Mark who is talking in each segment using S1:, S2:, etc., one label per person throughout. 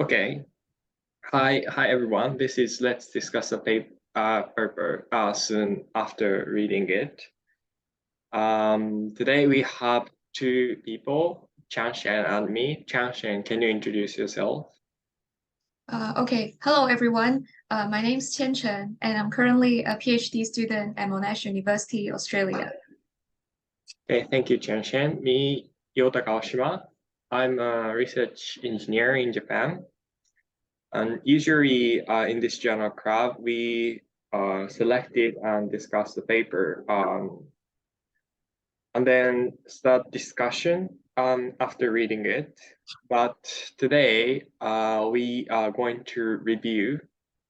S1: Okay. Hi everyone. This is Let's Discuss a paper soon after reading it. Today we have two people, Changshan and me. Changshan, can you introduce yourself?
S2: Okay, hello everyone. My name is Qian Chen, and I'm currently a PhD student at Monash University, Australia.
S1: Okay, thank you, Changshan. Me, Yota Kawashima. I'm a research engineer in Japan. And usually in this journal club, we selected and discuss the paper and then start discussion after reading it. But today we are going to review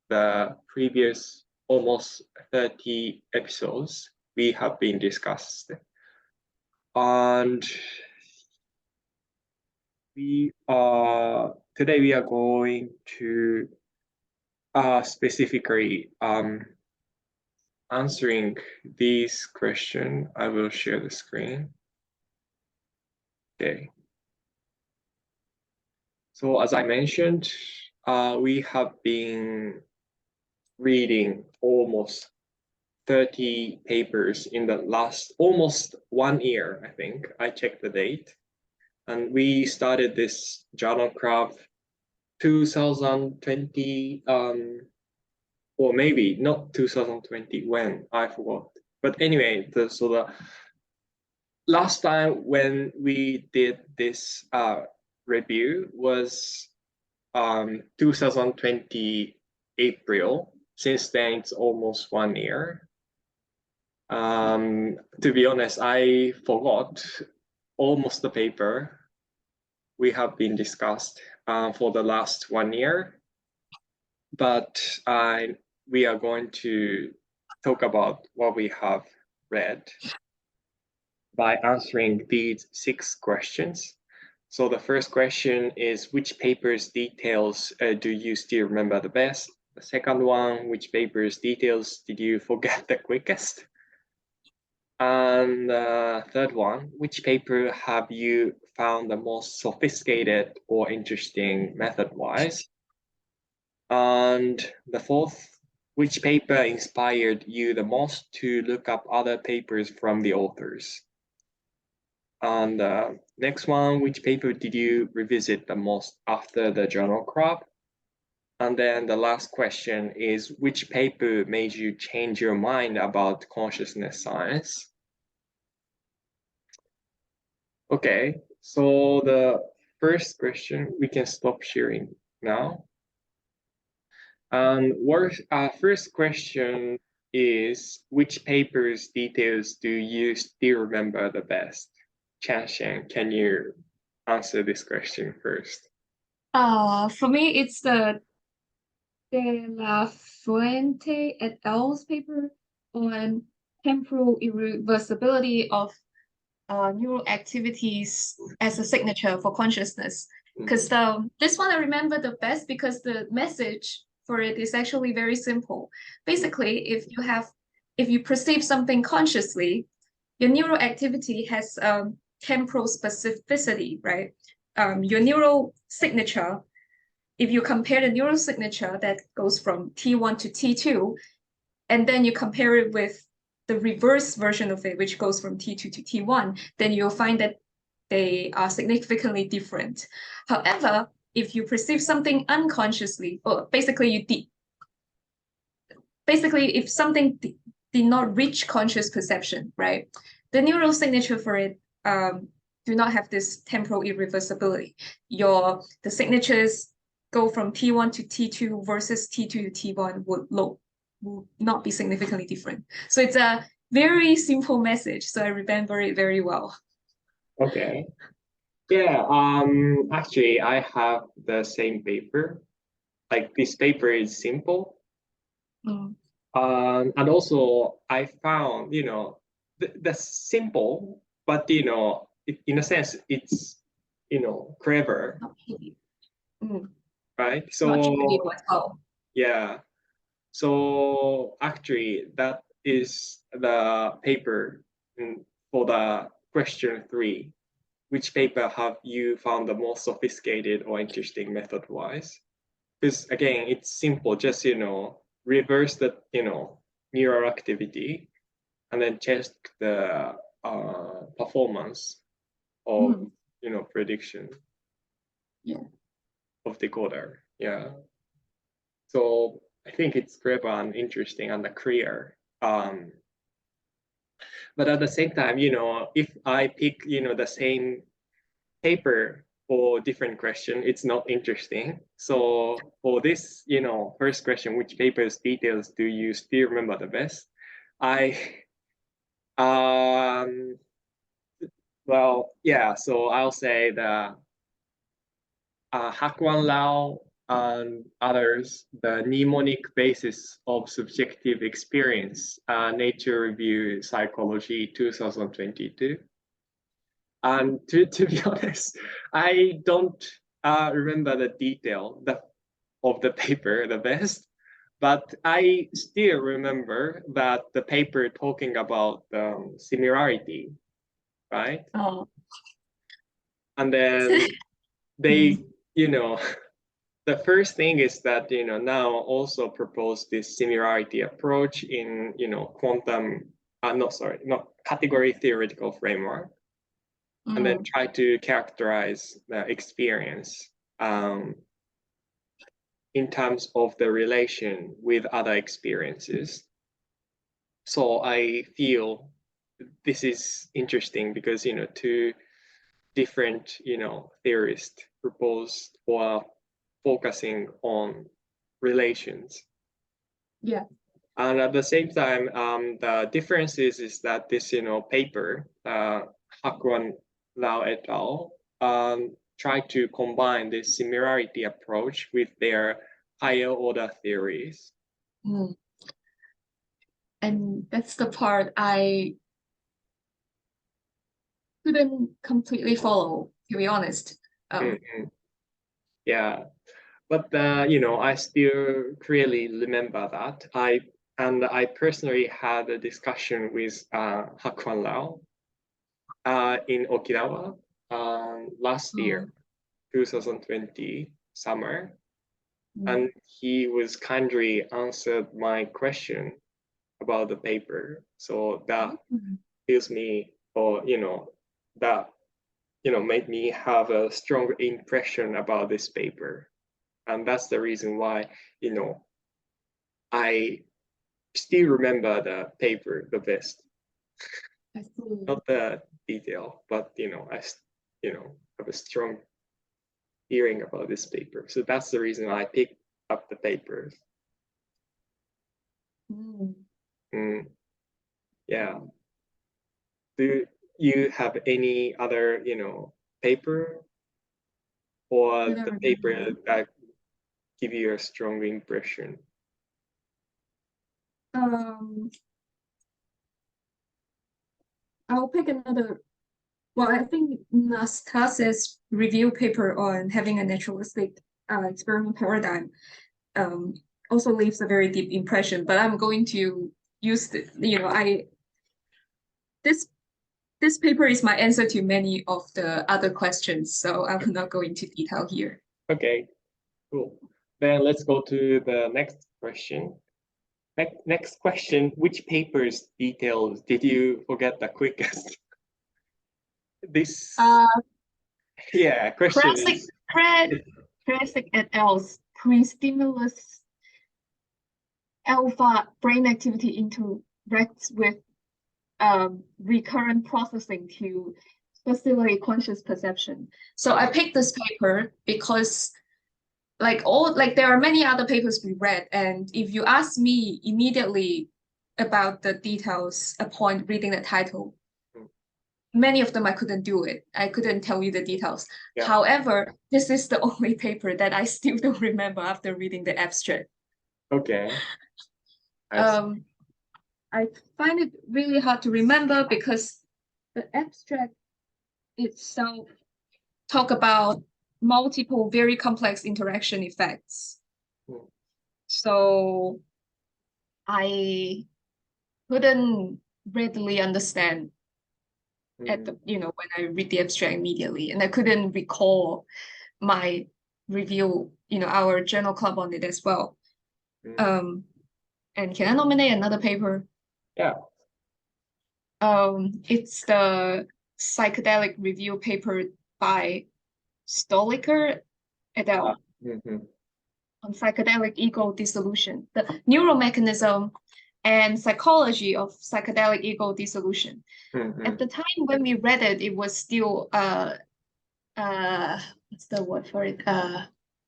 S1: the previous almost 30 episodes we have been discussed. And we today we are going to specifically answering this question. I will share the screen. Okay. So as I mentioned, we have been reading almost 30 papers in the last almost 1 year, I think. I checked the date. And we started this journal club 2020, or maybe not 2020, when I forgot. But anyway, so the last time when we did this review was 2020 April. Since then, it's almost 1 year. To be honest, I forgot almost the paper we have been discussed for the last 1 year, but we are going to talk about what we have read by answering these 6 questions. So the first question is, which paper's details do you still remember the best? The second one, which paper's details did you forget the quickest? And the third one, which paper have you found the most sophisticated or interesting method-wise? And the fourth, which paper inspired you the most to look up other papers from the authors? And the next one, which paper did you revisit the most after the journal club? And then the last question is, which paper made you change your mind about consciousness science? Okay, so the first question, we can stop sharing now. And first question is, which paper's details do you still remember the best? Changshan, can you answer this question first?
S2: For me, it's the De La Fuente et al.'s paper on temporal irreversibility of neural activities as a signature for consciousness. Because this one I remember the best because the message for it is actually very simple. Basically, if you perceive something consciously, your neural activity has temporal specificity, right? Your neural signature, if you compare the neural signature that goes from T1 to T2, and then you compare it with the reverse version of it, which goes from T2 to T1, then you'll find that they are significantly different. However, if you perceive something unconsciously, or basically if something did not reach conscious perception, right? The neural signature for it do not have this temporal irreversibility. The signatures go from T1 to T2 versus T2 to T1 will not be significantly different. So it's a very simple message. So I remember it very well.
S1: Okay. Yeah, actually I have the same paper. Like this paper is simple.
S2: Mm.
S1: And also I found, the simple, but in a sense it's clever,
S2: Mm.
S1: right?
S2: Not
S1: So
S2: trivial at all.
S1: yeah. So actually that is the paper for the question 3. which paper have you found the most sophisticated or interesting method-wise? Because again, it's simple, just reverse the neural activity and then check the performance of prediction of decoder. Yeah. So I think it's clever and interesting and clear. But at the same time, if I pick, the same paper for different question, it's not interesting. So for this, first question, which paper's details do you still remember the best? So I'll say the Hak-Wan Lau and others, the mnemonic basis of subjective experience, Nature Review Psychology 2022. And to be honest, I don't remember the detail of the paper the best, but I still remember that the paper talking about similarity, right?
S2: Oh.
S1: And then they, the first thing is that, now also propose this similarity approach in, quantum, not category theoretical framework. And then try to characterize the experience in terms of the relation with other experiences. So I feel this is interesting because, two different, theorists proposed or focusing on relations.
S2: Yeah.
S1: And at the same time, the difference is that this, paper, Hak-Wan Lau et al. Try to combine this similarity approach with their higher order theories.
S2: And that's the part I couldn't completely follow, to be honest.
S1: Yeah, but I still clearly remember that. I personally had a discussion with Hak-Wan Lau in Okinawa last year, 2020 summer, and he was kindly answered my question about the paper. So that gives me, or that made me have a strong impression about this paper, and that's the reason why I still remember the paper the best. Not the detail, but I have a strong feeling about this paper. So that's the reason I picked up the papers. Yeah. Do you have any other, paper or the paper that give you a strong impression?
S2: I'll pick another. Well, I think Nastasia's review paper on having a naturalistic experiment paradigm also leaves a very deep impression. But I'm going to use this paper is my answer to many of the other questions, so I will not go into detail here.
S1: Okay, cool. Then let's go to the next question. Next question, which paper's details did you forget the quickest? This question is
S2: Krasik et al.'s pre-stimulus alpha brain activity interacts with recurrent processing to facilitate conscious perception. So I picked this paper because there are many other papers we read, and if you ask me immediately about the details upon reading the title, many of them I couldn't do it. I couldn't tell you the details. Yeah. However, this is the only paper that I still don't remember after reading the abstract.
S1: Okay.
S2: I find it really hard to remember because the abstract itself talk about multiple very complex interaction effects. So I couldn't readily understand at the, when I read the abstract immediately, and I couldn't recall my review, our journal club on it as well.
S1: Mm.
S2: And can I nominate another paper?
S1: Yeah.
S2: It's the psychedelic review paper by Stoliker et al. On psychedelic ego dissolution, the neuromechanism and psychology of psychedelic ego dissolution. At the time when we read it, it was still what's the word for it?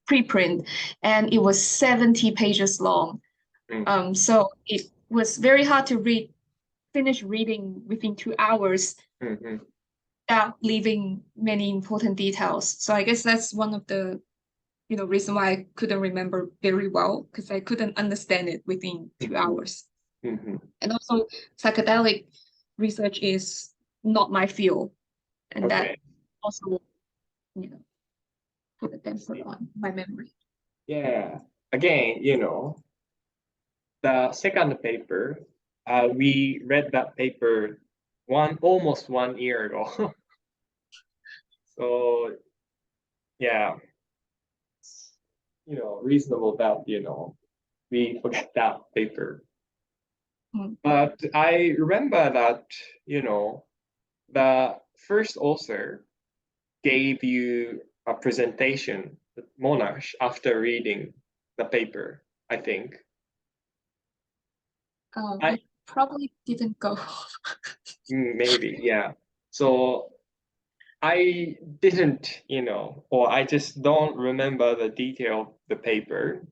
S2: Preprint, and it was 70 pages long. So it was very hard to finish reading within 2 hours without leaving many important details. So I guess that's one of the reason why I couldn't remember very well, because I couldn't understand it within 2 hours. And also psychedelic research is not my field, and that also put a damper on my memory.
S1: Yeah, again, the second paper, we read that paper almost 1 year ago. So yeah, reasonable that we forget that paper. But I remember that the first author gave you a presentation, Monash, after reading the paper, I think.
S2: I probably didn't go.
S1: Maybe, yeah. So I didn't, or I just don't remember the detail of the paper,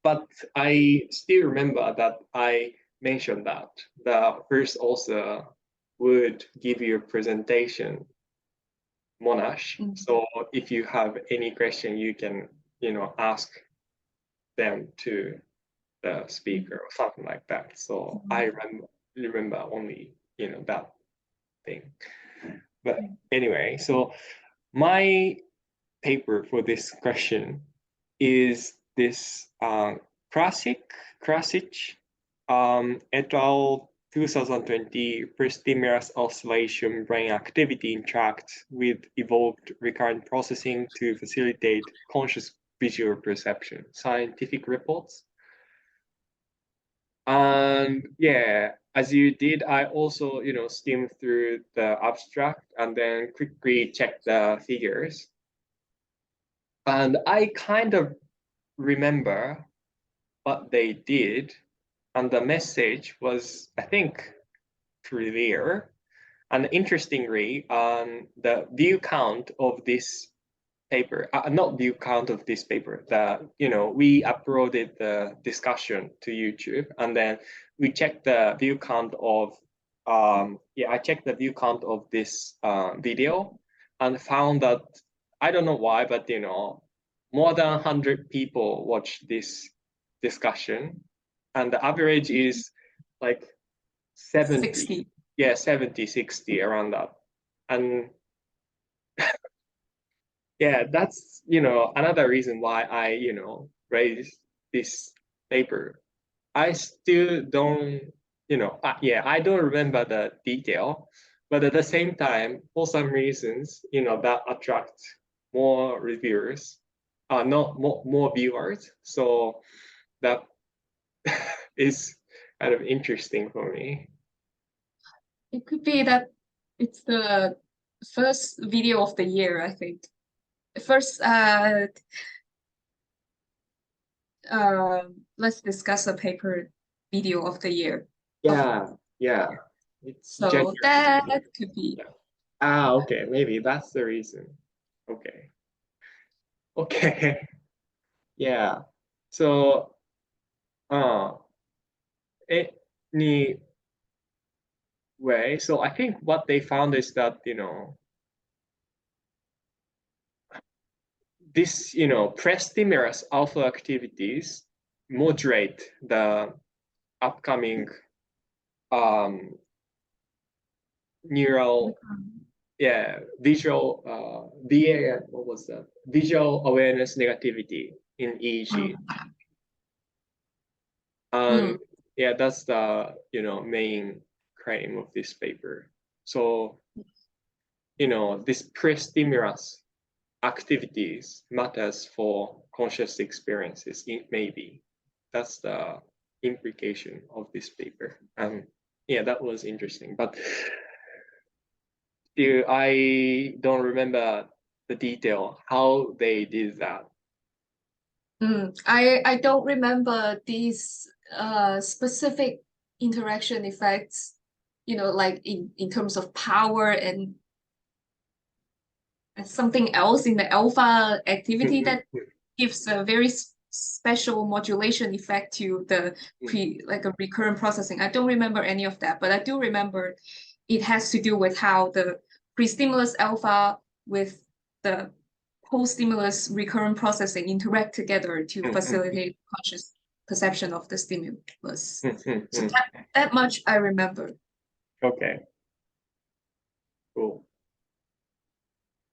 S1: but I still remember that I mentioned that the first author would give you a presentation, Monash. So if you have any question, you can, ask them to the speaker or something like that. So I remember only, that thing. But anyway, so my paper for this question is this Krasic et al. 2020 per-stimulus oscillation brain activity interacts with evolved recurrent processing to facilitate conscious visual perception. Scientific reports. And yeah, as you did, I also, skimmed through the abstract and then quickly checked the figures. And I kind of remember what they did, and the message was, I think, clear. And interestingly, the view count of this paper, not view count of this paper, we uploaded the discussion to YouTube, and then we checked the view count of, I checked the view count of this video and found that, I don't know why, but more than 100 people watched this discussion, and the average is like 70.
S2: 60.
S1: Yeah, 70, 60, around that. And yeah, that's, another reason why I, raised this paper. I still don't, I don't remember the detail, but at the same time, for some reasons, that attracts more reviewers, not more viewers. So that is kind of interesting for me.
S2: It could be that it's the first video of the year, I think. First, let's discuss a paper video of the year.
S1: Yeah. It's
S2: so
S1: January.
S2: That could be.
S1: Yeah. Okay, maybe that's the reason. Okay. Yeah. So, anyway, so I think what they found is that, this, pre-stimulus alpha activities moderate the upcoming neural, visual, what was that? Visual awareness negativity in EEG. Yeah, that's the, main claim of this paper. So this pre-stimulus activities matters for conscious experiences, maybe. That's the implication of this paper. Yeah, that was interesting. But still, I don't remember the detail how they did that.
S2: I don't remember these specific interaction effects, like in terms of power and something else in the alpha activity that gives a very special modulation effect to the like a recurrent processing. I don't remember any of that, but I do remember it has to do with how the pre-stimulus alpha with the post-stimulus recurrent processing interact together to facilitate conscious perception of the stimulus. So that much I remember.
S1: Okay. Cool.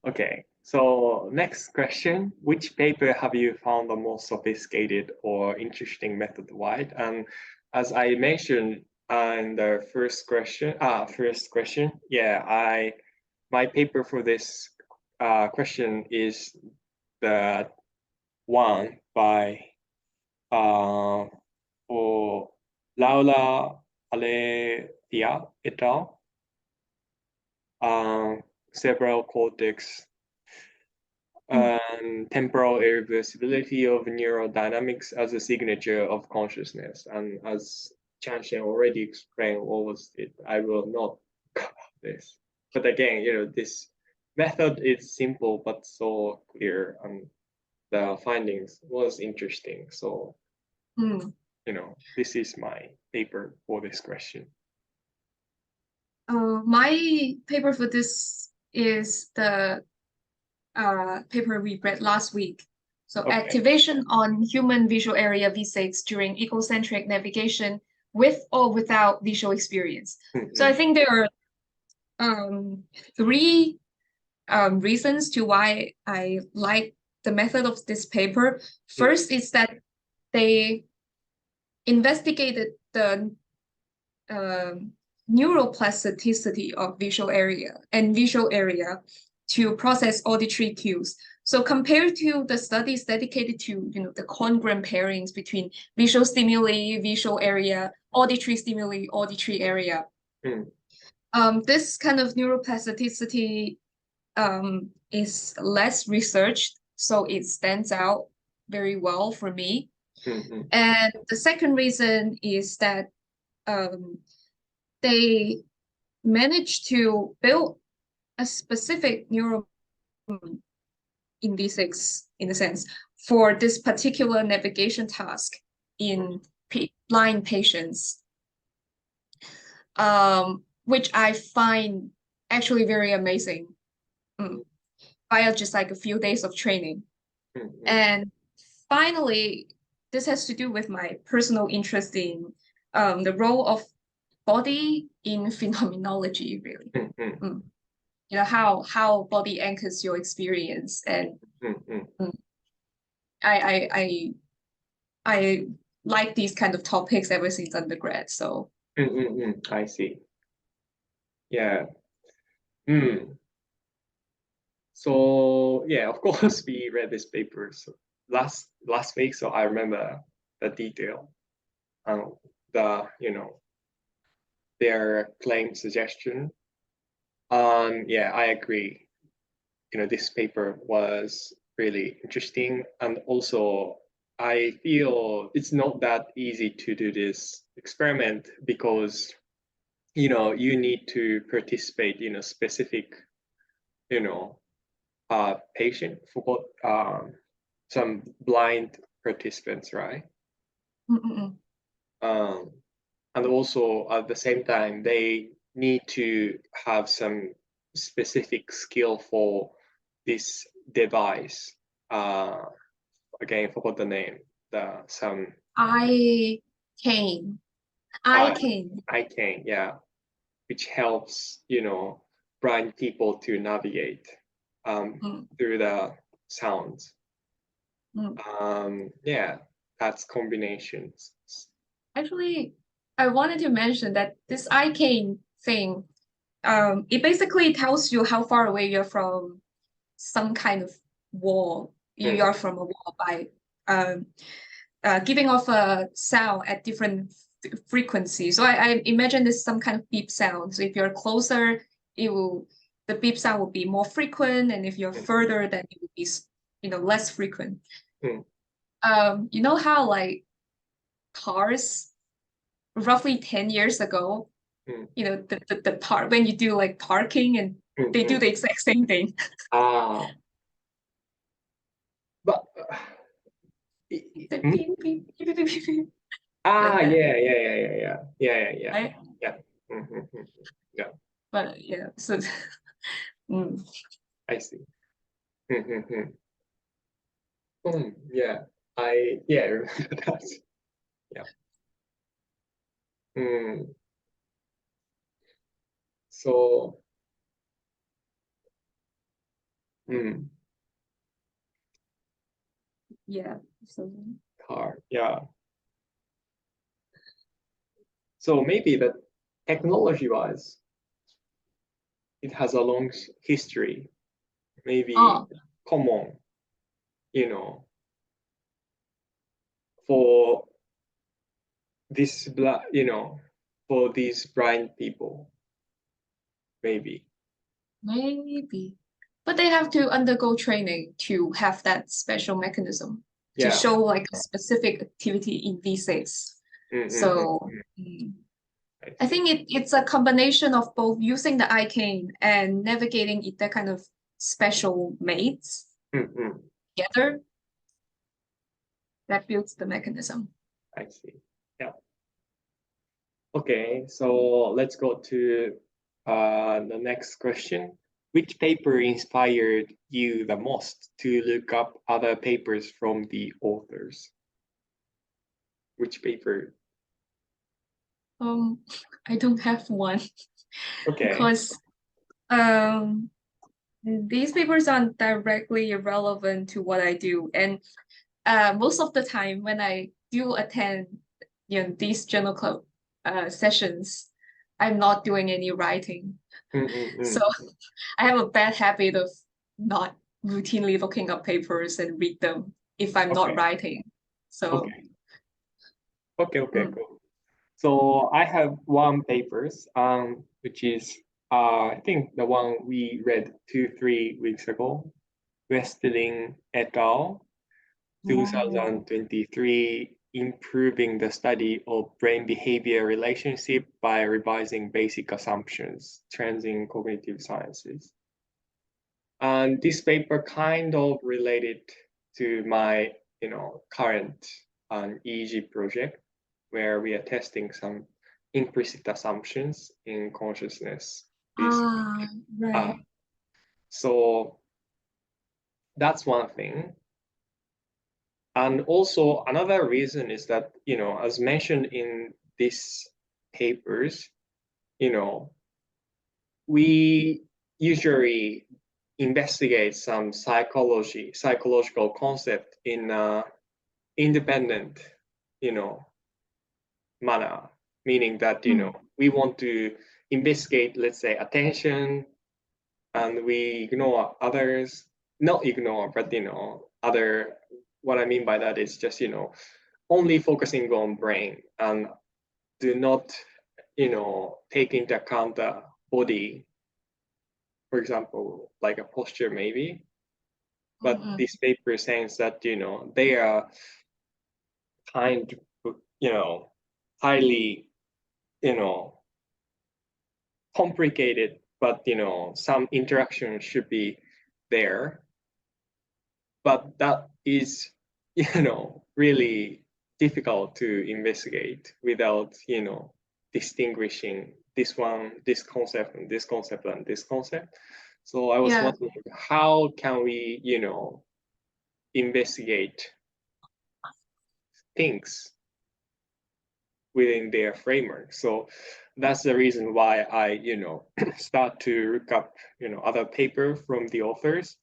S1: Okay, so next question. Which paper have you found the most sophisticated or interesting method-wise? And as I mentioned in the first question, yeah, my paper for this question is the one by for Laura Aletia et al. Cerebral cortex and temporal irreversibility of neurodynamics as a signature of consciousness. And as Chanshen already explained what was it, I will not cover this. But again, this method is simple but so clear, and the findings was interesting. So, this is my paper for this question.
S2: My paper for this is the paper we read last week. So activation on human visual area V6 during egocentric navigation with or without visual experience. So I think there are three reasons to why I like the method of this paper. First is that they investigated the neuroplasticity of visual area to process auditory cues. So compared to the studies dedicated to the congruent pairings between visual stimuli, visual area, auditory stimuli, auditory area, this kind of neuroplasticity is less researched, so it stands out very well for me. And the second reason is that they managed to build a specific neural in V6, in a sense, for this particular navigation task in blind patients, which I find actually very amazing via just like a few days of training. And finally, this has to do with my personal interest in the role of body in phenomenology, really. How body anchors your experience, and I like these kind of topics ever since undergrad. So
S1: I see. Yeah. So yeah, of course we read this paper last week, so I remember the detail. Their claim suggestion. Yeah, I agree. This paper was really interesting, and also I feel it's not that easy to do this experiment because you need to participate in a specific patient for some blind participants, right? And also at the same time, they need to have some specific skill for this device. Again, I forgot the name.
S2: iCane,
S1: yeah, which helps blind people to navigate through the sounds. Yeah, that's combinations.
S2: Actually, I wanted to mention that this iCane thing it basically tells you how far away you're from some kind of wall. You are from a wall by giving off a sound at different frequencies. So I imagine this some kind of beep sound. So if you're closer, the beep sound will be more frequent, and if you're further, then it will be less frequent. You know how like cars roughly 10 years ago, the part when you do like parking and they do the exact same thing.
S1: But
S2: The beep, beep, beep, beep, beep, beep.
S1: yeah.
S2: Right?
S1: Yeah.
S2: But yeah, so
S1: I see. Yeah, I remember that. Yeah. So,
S2: yeah. So
S1: car, yeah. So maybe that technology-wise, it has a long history, maybe common, for this for these blind people, maybe.
S2: maybe. But they have to undergo training to have that special mechanism to
S1: Yeah.
S2: show like a specific activity in V6. So I think it's a combination of both using the iCane and navigating that kind of special mates together that builds the mechanism.
S1: I see. Yeah. Okay, so let's go to the next question. Which paper inspired you the most to look up other papers from the authors? Which paper?
S2: I don't have one.
S1: Okay.
S2: Because these papers aren't directly irrelevant to what I do. And most of the time when I do attend these journal club sessions, I'm not doing any writing. So I have a bad habit of not routinely looking up papers and read them if I'm not writing. So
S1: okay, cool. So I have one papers, which is I think the one we read 2-3 weeks ago, Westling et al. 2023, improving the study of brain behavior relationship by revising basic assumptions, trends in cognitive sciences. And this paper kind of related to my, current EEG project, where we are testing some implicit assumptions in consciousness.
S2: right.
S1: So that's one thing. And also another reason is that, as mentioned in these papers, we usually investigate some psychological concept in independent, manner, meaning that, we want to investigate, let's say, attention, and we ignore others, not ignore, but, other, what I mean by that is just, only focusing on brain and do not, take into account the body, for example, like a posture maybe. But this paper says that, they are kind of, highly, complicated, but, some interaction should be there. But that is, really difficult to investigate without, distinguishing this concept, and this concept, and this concept. So I was wondering, how can we, investigate things within their framework? So that's the reason why I, start to look up, other paper from the authors.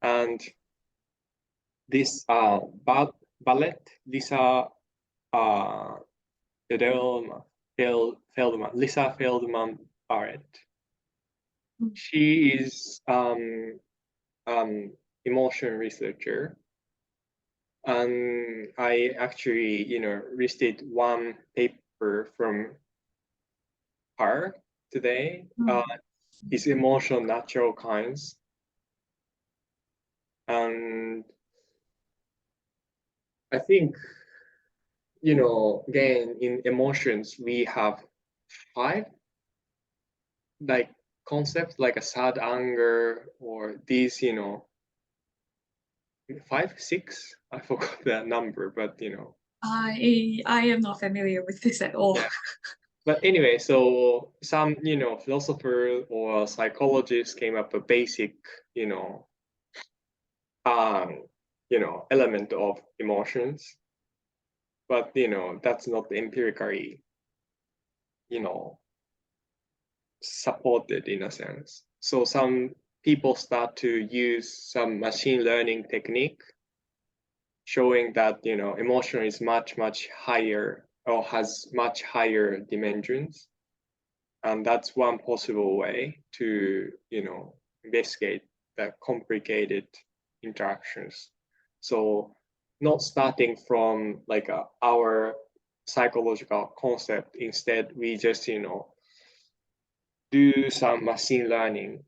S1: And this Ballet, Lisa Feldman, Lisa Feldman Barrett. She is emotion researcher, and I actually listed one paper from her today. Is emotional natural kinds, and I think again in emotions we have 5 like concepts like a sad anger or these 5 6 I forgot the number, but
S2: I am not familiar with this at all.
S1: yeah. But anyway, so some philosopher or psychologist came up with basic um element of emotions, but that's not empirically supported in a sense. So some people start to use some machine learning technique showing that emotion is much higher or has much higher dimensions, and that's one possible way to investigate the complicated interactions. So not starting from like our psychological concept, instead we just do some machine learning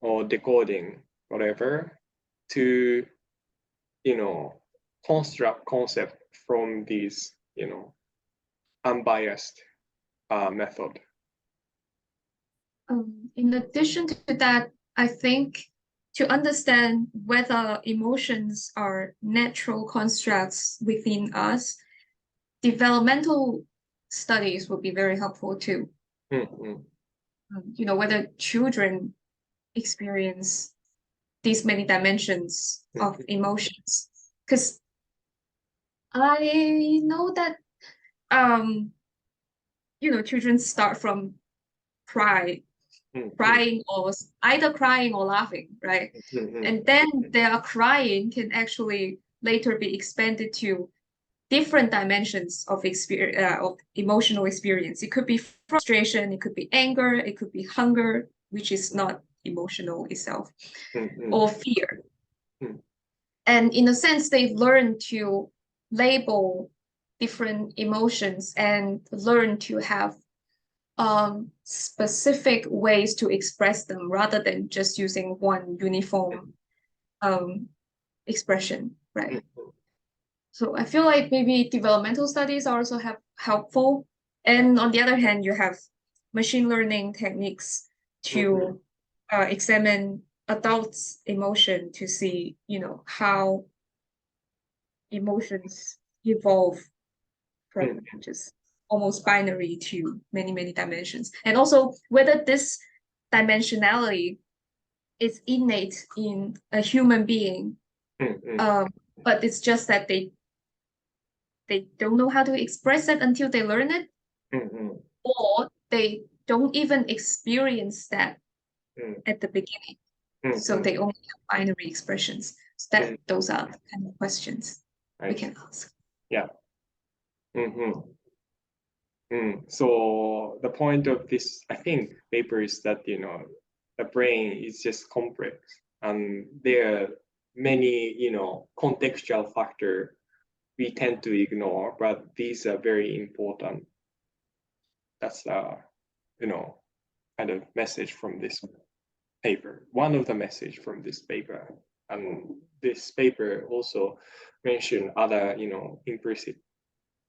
S1: or decoding, whatever, to construct concept from these unbiased method.
S2: In addition to that, I think to understand whether emotions are natural constructs within us, developmental studies would be very helpful too.
S1: Mm-hmm.
S2: Whether children experience these many dimensions of emotions. Because I know that children start from crying or either crying or laughing, right? And then their crying can actually later be expanded to different dimensions of emotional experience. It could be frustration, it could be anger, it could be hunger, which is not emotional itself, or fear. And in a sense, they've learned to label different emotions and learn to have specific ways to express them rather than just using one uniform expression, right? So I feel like maybe developmental studies are also helpful. And on the other hand, you have machine learning techniques to examine adults' emotion to see, how emotions evolve from just almost binary to many dimensions. And also whether this dimensionality is innate in a human being, but it's just that they don't know how to express it until they learn it, or they don't even experience that at the beginning. So they only have binary expressions. So those are the kind of questions we can ask.
S1: Yeah. So the point of this, I think, paper is that the brain is just complex, and there are many contextual factor we tend to ignore, but these are very important. That's kind of message from this paper. One of the message from this paper, and this paper also mentioned other implicit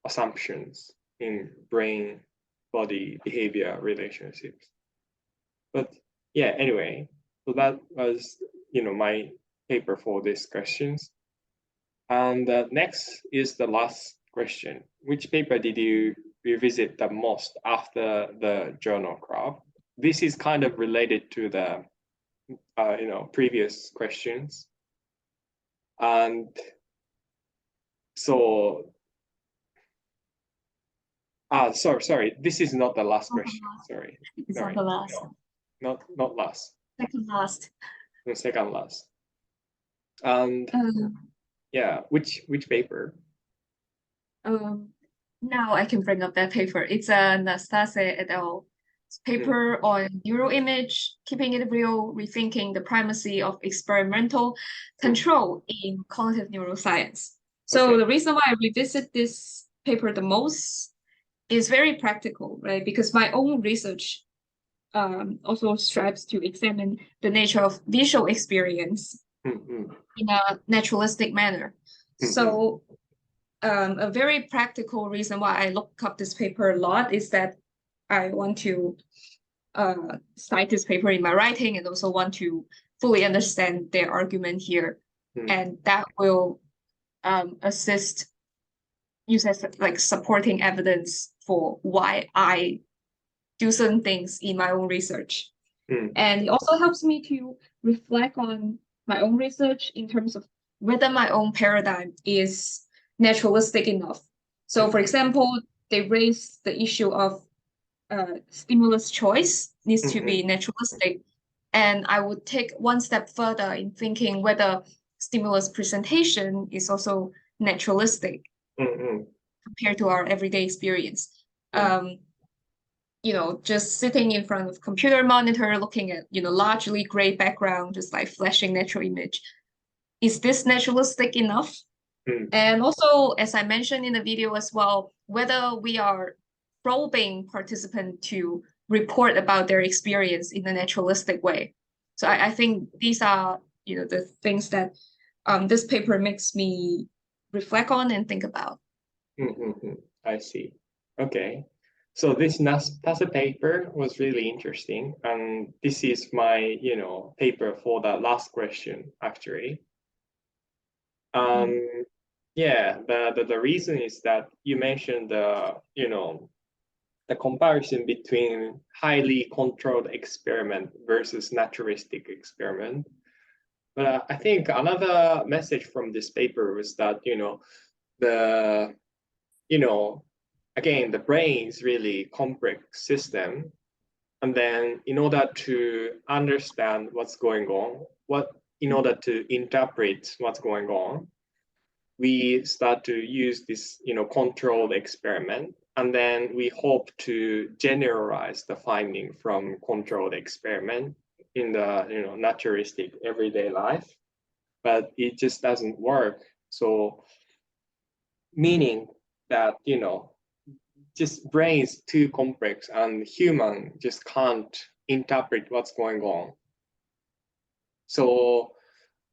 S1: assumptions in brain body behavior relationships. But yeah, anyway, so that was my paper for these questions. And next is the last question. Which paper did you revisit the most after the journal club? This is kind of related to the previous questions. And so sorry. This is not the last question. Sorry.
S2: It's not the last.
S1: No, not last.
S2: Second last.
S1: No, second last. And yeah, which paper?
S2: Now I can bring up that paper. It's Nastase et al. paper on neural image, keeping it real, rethinking the primacy of experimental control in cognitive neuroscience. So
S1: Okay.
S2: the reason why I revisit this paper the most is very practical, right? Because my own research also strives to examine the nature of visual experience in a naturalistic manner. So a very practical reason why I look up this paper a lot is that I want to cite this paper in my writing and also want to fully understand their argument here. And that will assist use as like supporting evidence for why I do certain things in my own research. And it also helps me to reflect on my own research in terms of whether my own paradigm is naturalistic enough. So, for example, they raise the issue of stimulus choice needs to be naturalistic. And I would take one step further in thinking whether stimulus presentation is also naturalistic compared to our everyday experience. You know, just sitting in front of computer monitor, looking at, you know, largely gray background, just like flashing natural image. Is this naturalistic enough? And also, as I mentioned in the video as well, whether we are probing participant to report about their experience in a naturalistic way. So I think these are, you know, the things that this paper makes me reflect on and think about.
S1: I see. Okay. So this NASA paper was really interesting. And this is my, you know, paper for the last question, actually. Yeah, the reason is that you mentioned the, you know, the comparison between highly controlled experiment versus naturalistic experiment. But I think another message from this paper was that, you know, again, the brain is really complex system. And then in order to understand what's going on, in order to interpret what's going on, we start to use this, you know, controlled experiment. And then we hope to generalize the finding from controlled experiment in the, you know, naturalistic everyday life, but it just doesn't work. So meaning that, you know, just brain is too complex and human just can't interpret what's going on. So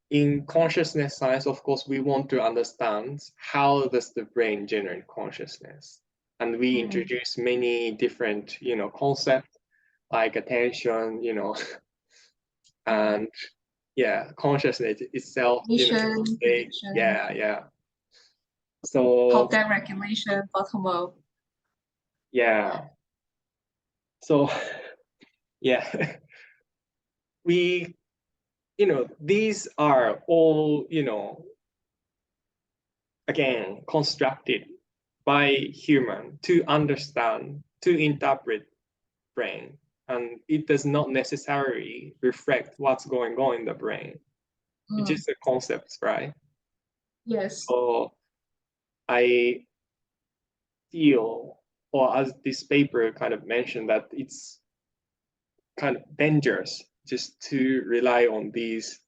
S1: in consciousness science, of course, we want to understand how does the brain generate consciousness. And we introduce many different, you know, concepts like attention, you know, and yeah, consciousness itself, you know, yeah. So
S2: top-down regulation, bottom-up.
S1: Yeah. So yeah, we, you know, these are all, you know, again, constructed by human to understand, to interpret brain. And it does not necessarily reflect what's going on in the brain. It's just a concept, right?
S2: Yes.
S1: So I feel, or as this paper kind of mentioned, that it's kind of dangerous just to rely on these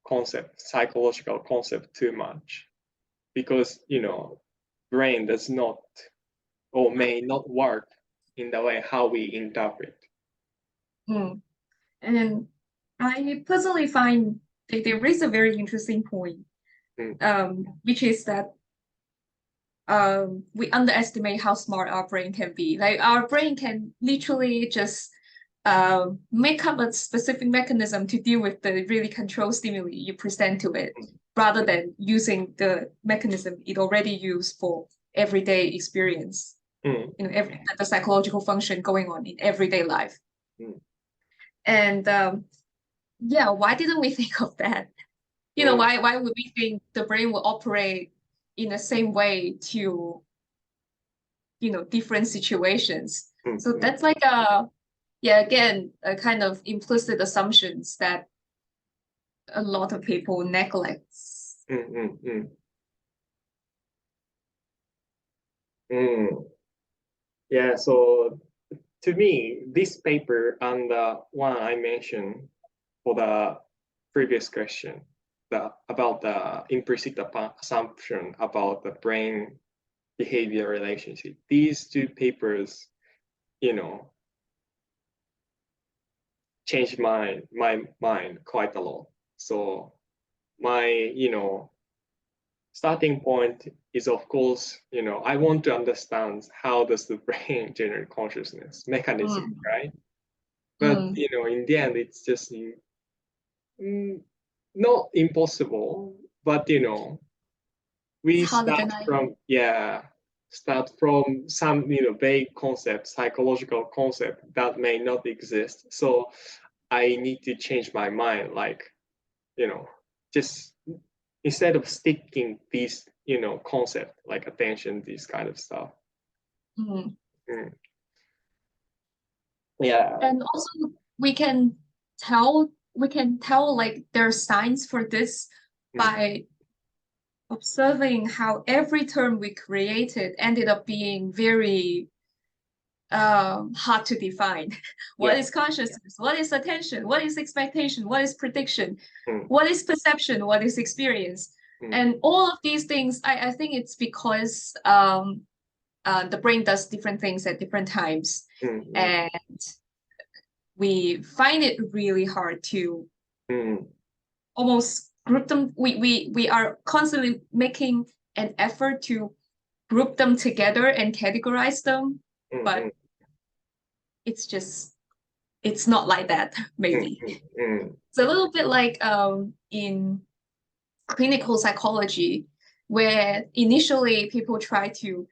S1: concepts, psychological concept too much, because, you know, brain does not or may not work in the way how we interpret.
S2: And I personally find they raise a very interesting point, which is that we underestimate how smart our brain can be. Like our brain can literally just make up a specific mechanism to deal with the really controlled stimuli you present to it, rather than using the mechanism it already used for everyday experience. You know, the psychological function going on in everyday life. And yeah, why didn't we think of that? You know, why would we think the brain will operate in the same way to, you know, different situations? So that's like again, a kind of implicit assumptions that a lot of people neglect.
S1: Yeah, so to me, this paper and the one I mentioned for the previous question, about the implicit assumption about the brain behavior relationship, these two papers, changed my mind quite a lot. So my, starting point is, of course, I want to understand how does the brain generate consciousness mechanism, right? But in the end, it's just not impossible, but we start from some vague concept, psychological concept that may not exist. So I need to change my mind, like just instead of sticking these concept like attention, this kind of stuff. Yeah.
S2: And also we can tell like there's signs for this by observing how every term we created ended up being very hard to define. What is consciousness? What is attention? What is expectation? What is prediction? What is perception? What is experience? And all of these things, I think it's because the brain does different things at different times. And we find it really hard to almost group them. We are constantly making an effort to group them together and categorize them, but it's not like that, maybe. It's a little bit like in clinical psychology, where initially people try to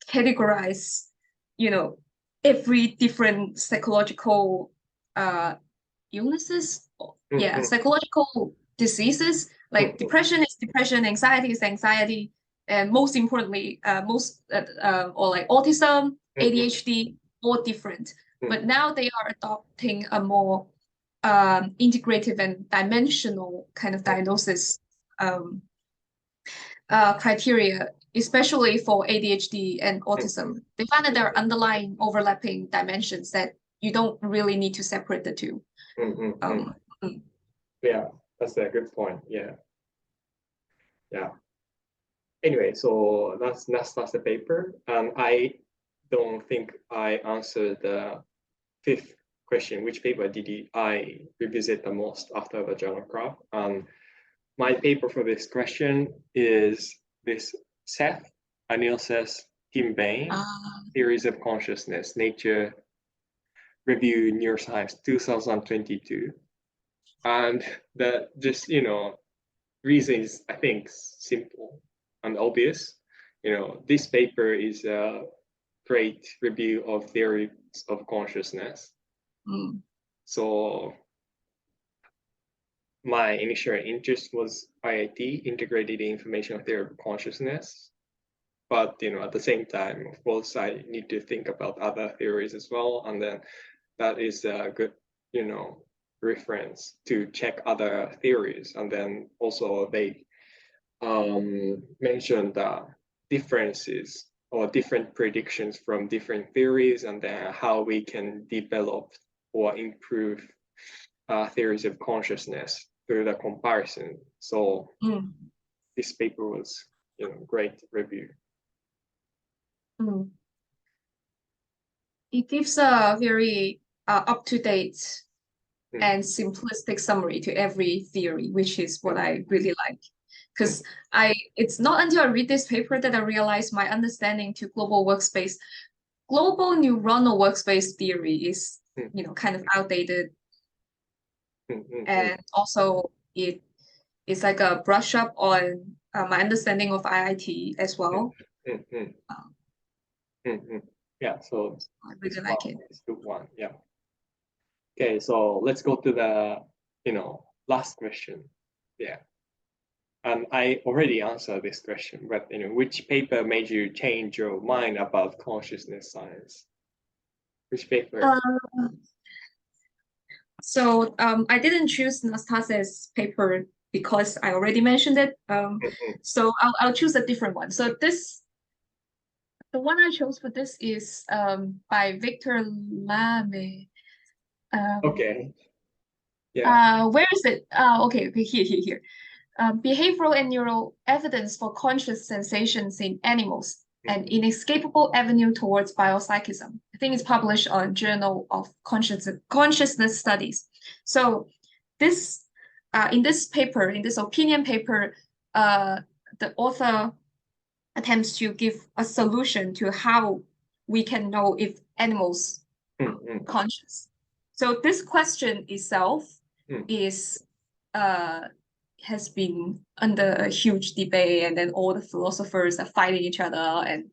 S2: categorize, every different psychological illnesses, psychological diseases, like depression is depression, anxiety is anxiety, and most importantly, or like autism, ADHD, all different. But now they are adopting a more integrative and dimensional kind of diagnosis criteria, especially for ADHD and autism. They find that there are underlying overlapping dimensions that you don't really need to separate the two.
S1: Yeah, that's a good point. Yeah. Anyway, so that's the paper, and I don't think I answered the fifth question. Which paper did I revisit the most after the journal club? My paper for this question is this Seth Anilses Tim Bain, Theories of Consciousness, Nature Review Neuroscience 2022. And the reason is, I think, simple and obvious. This paper is a great review of theories of consciousness. So my initial interest was IIT, Integrated Information Theory of Consciousness. But at the same time, of course, I need to think about other theories as well. And then that is a good, reference to check other theories. And then also they mentioned the differences or different predictions from different theories, and then how we can develop or improve theories of consciousness through the comparison. So this paper was, great review.
S2: It gives a very up-to-date and simplistic summary to every theory, which is what I really like. Because it's not until I read this paper that I realized my understanding to global neuronal workspace theory is, kind of outdated. And also it is like a brush up on my understanding of IIT as well.
S1: Yeah, so
S2: I really like it.
S1: It's a good one. Yeah. Okay, so let's go to the last question. Yeah. And I already answered this question, but which paper made you change your mind about consciousness science? Which paper?
S2: So I didn't choose Nastasia's paper because I already mentioned it. So I'll choose a different one. So this The one I chose for this is by Victor Lame.
S1: Okay. Yeah.
S2: Where is it? Okay, here. Behavioral and neural evidence for conscious sensations in animals, an inescapable avenue towards biopsychism. I think it's published on Journal of Consciousness Studies. So this, in this paper, in this opinion paper, the author attempts to give a solution to how we can know if animals conscious. So this question itself is has been under a huge debate, and then all the philosophers are fighting each other, and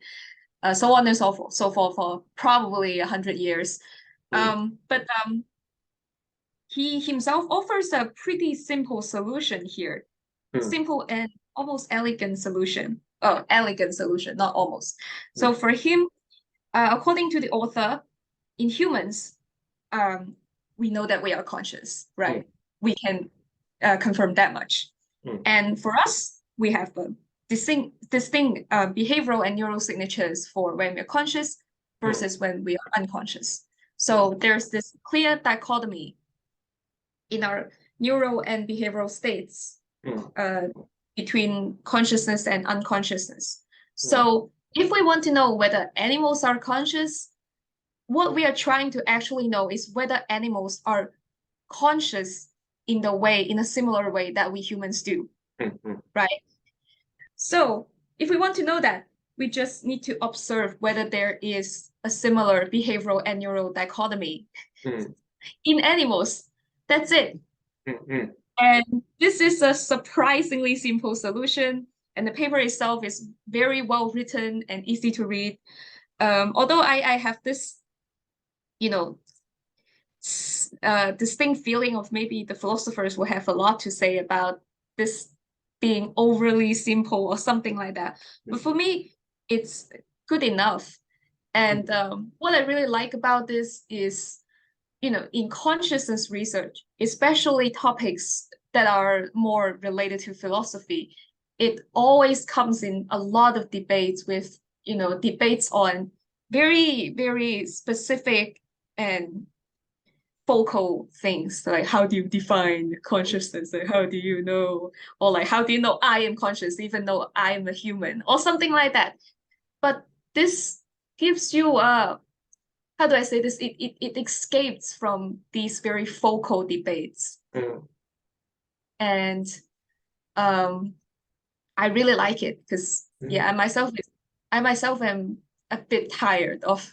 S2: so on and so forth for probably 100 years. But he himself offers a pretty simple solution here, simple and almost elegant solution. Elegant solution, not almost. So for him, according to the author, in humans, we know that we are conscious, right? We can confirm that much. And for us, we have distinct behavioral and neural signatures for when we're conscious versus when we are unconscious. So there's this clear dichotomy in our neural and behavioral states between consciousness and unconsciousness. So if we want to know whether animals are conscious, what we are trying to actually know is whether animals are conscious in a similar way that we humans do, right? So if we want to know that, we just need to observe whether there is a similar behavioral and neural dichotomy in animals. That's it. And this is a surprisingly simple solution, and the paper itself is very well written and easy to read. Although I have this, distinct feeling of maybe the philosophers will have a lot to say about this being overly simple or something like that. But for me, it's good enough. And what I really like about this is, in consciousness research, especially topics that are more related to philosophy, it always comes in a lot of debates with, debates on very, very specific and focal things, like how do you define consciousness, like how do you know, or like how do you know I am conscious even though I am a human, or something like that. But this gives you how do I say this, it escapes from these very focal debates. And I really like it because I myself am a bit tired of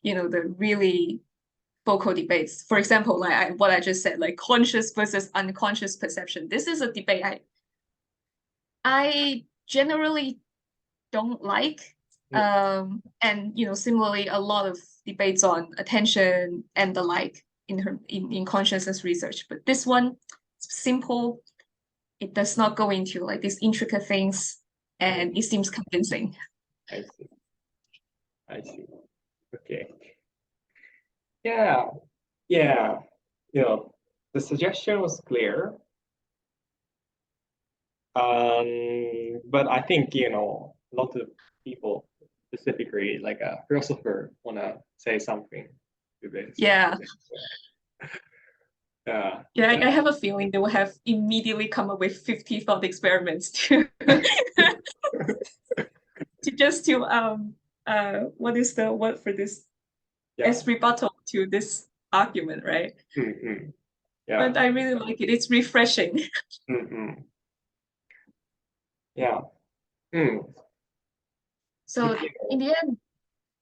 S2: the really focal debates. For example, like what I just said, like conscious versus unconscious perception. This is a debate I generally don't like. And similarly, a lot of debates on attention and the like in consciousness research. But this one, simple. It does not go into like these intricate things, and it seems convincing.
S1: I see. Okay. Yeah. The suggestion was clear. But I think, lots of people, specifically like a philosopher, want to say something to this.
S2: Yeah.
S1: Yeah.
S2: I have a feeling they will have immediately come up with 50 thought experiments to what is the word for this? As rebuttal to this argument, right?
S1: Yeah.
S2: But I really like it. It's refreshing.
S1: Yeah.
S2: So in the end,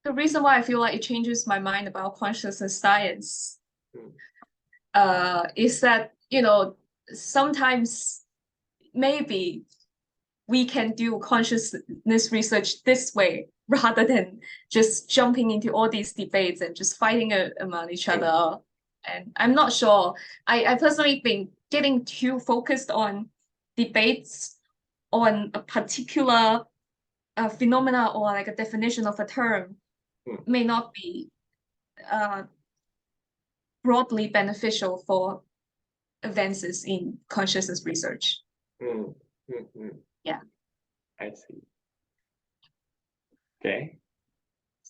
S2: the reason why I feel like it changes my mind about consciousness science is that, sometimes maybe we can do consciousness research this way rather than just jumping into all these debates and just fighting among each other. And I'm not sure. I personally think getting too focused on debates on a particular phenomena or like a definition of a term may not be broadly beneficial for advances in consciousness research. Yeah.
S1: I see. Okay.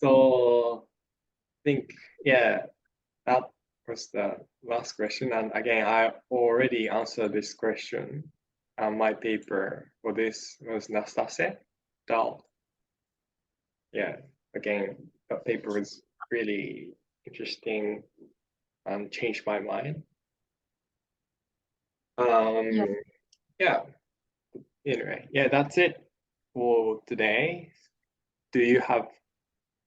S1: So I think, yeah, that was the last question. And again, I already answered this question. My paper for this was Nastase Dal. Yeah, again, the paper was really interesting and changed my mind.
S2: Yeah.
S1: Yeah, anyway, yeah, that's it for today. Do you have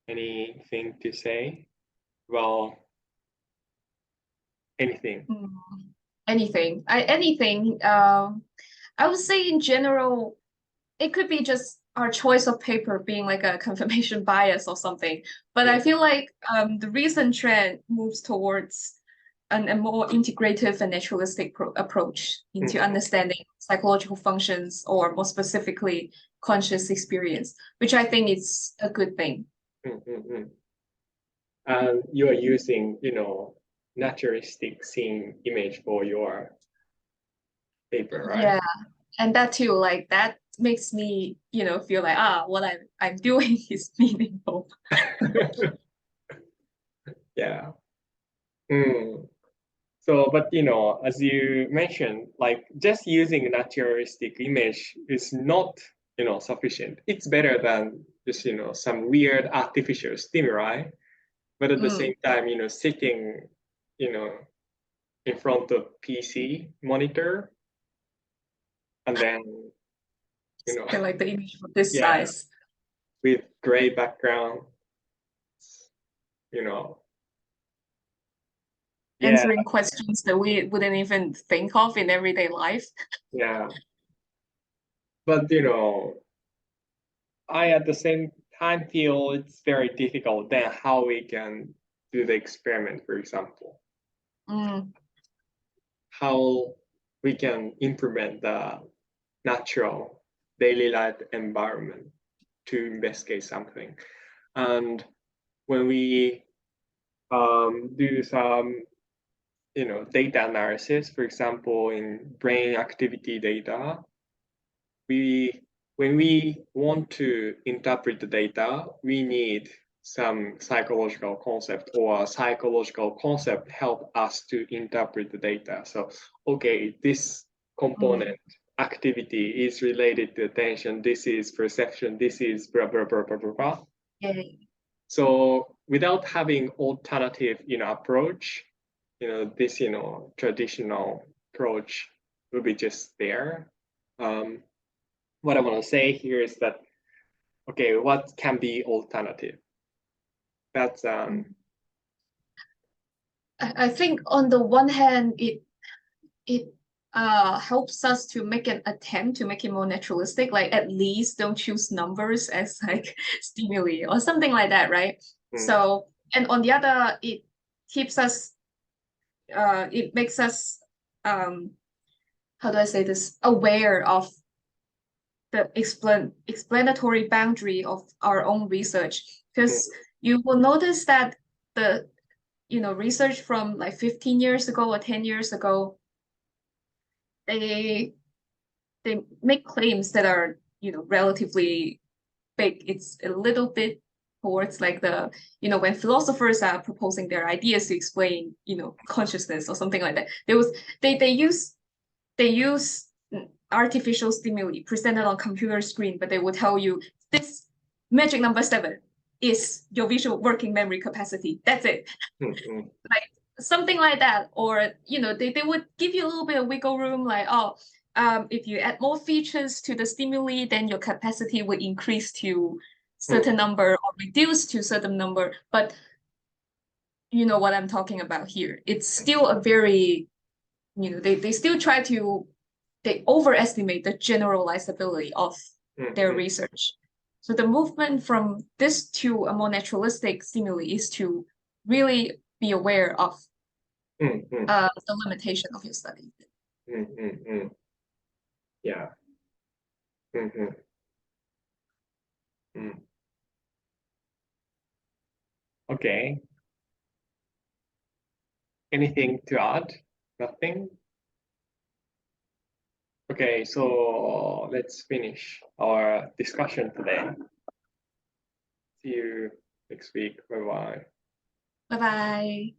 S1: anything to say? Well, anything.
S2: Anything. Anything. I would say in general, it could be just our choice of paper being like a confirmation bias or something. But I feel like the recent trend moves towards a more integrative and naturalistic approach into understanding psychological functions, or more specifically, conscious experience, which I think is a good thing.
S1: And you are using, naturalistic scene image for your paper, right?
S2: Yeah, and that too, like that makes me, feel like what I'm doing is meaningful.
S1: Yeah. So, but as you mentioned, like just using naturalistic image is not, sufficient. It's better than just, some weird artificial stimuli. But at the same time, sitting, you know, in front of PC monitor and then,
S2: Get like the image of this
S1: yeah,
S2: size.
S1: with gray background, you know, yeah,
S2: Answering questions that we wouldn't even think of in everyday life.
S1: yeah. But I at the same time feel it's very difficult then how we can do the experiment, for example. How we can implement the natural daily life environment to investigate something. And when we do some data analysis, for example, in brain activity data, when we want to interpret the data, we need some psychological concept, or a psychological concept help us to interpret the data. So, okay, this component activity is related to attention, this is perception, this is blah, blah, blah, blah, blah, blah.
S2: Yeah.
S1: So without having alternative, approach, this, traditional approach will be just there. What I want to say here is that, okay, what can be alternative? That's
S2: I think on the one hand, it helps us to make an attempt to make it more naturalistic. Like at least don't choose numbers as like stimuli or something like that, right? So, and on the other, it keeps us it makes us how do I say this, aware of the explanatory boundary of our own research. Because you will notice that the research from like 15 years ago or 10 years ago, they make claims that are relatively big. It's a little bit towards like the when philosophers are proposing their ideas to explain consciousness or something like that, they use artificial stimuli presented on computer screen, but they will tell you this magic number 7 is your visual working memory capacity. That's it. Like something like that. Or they would give you a little bit of wiggle room, like, if you add more features to the stimuli, then your capacity will increase to certain number or reduce to certain number. But you know what I'm talking about here. It's still a very, they still try to, they overestimate the generalizability of their research. So the movement from this to a more naturalistic stimuli is to really be aware of the limitation of your study.
S1: Yeah. Okay. Anything to add? Nothing? Okay, so let's finish our discussion today. See you next week. Bye bye.
S2: Bye bye.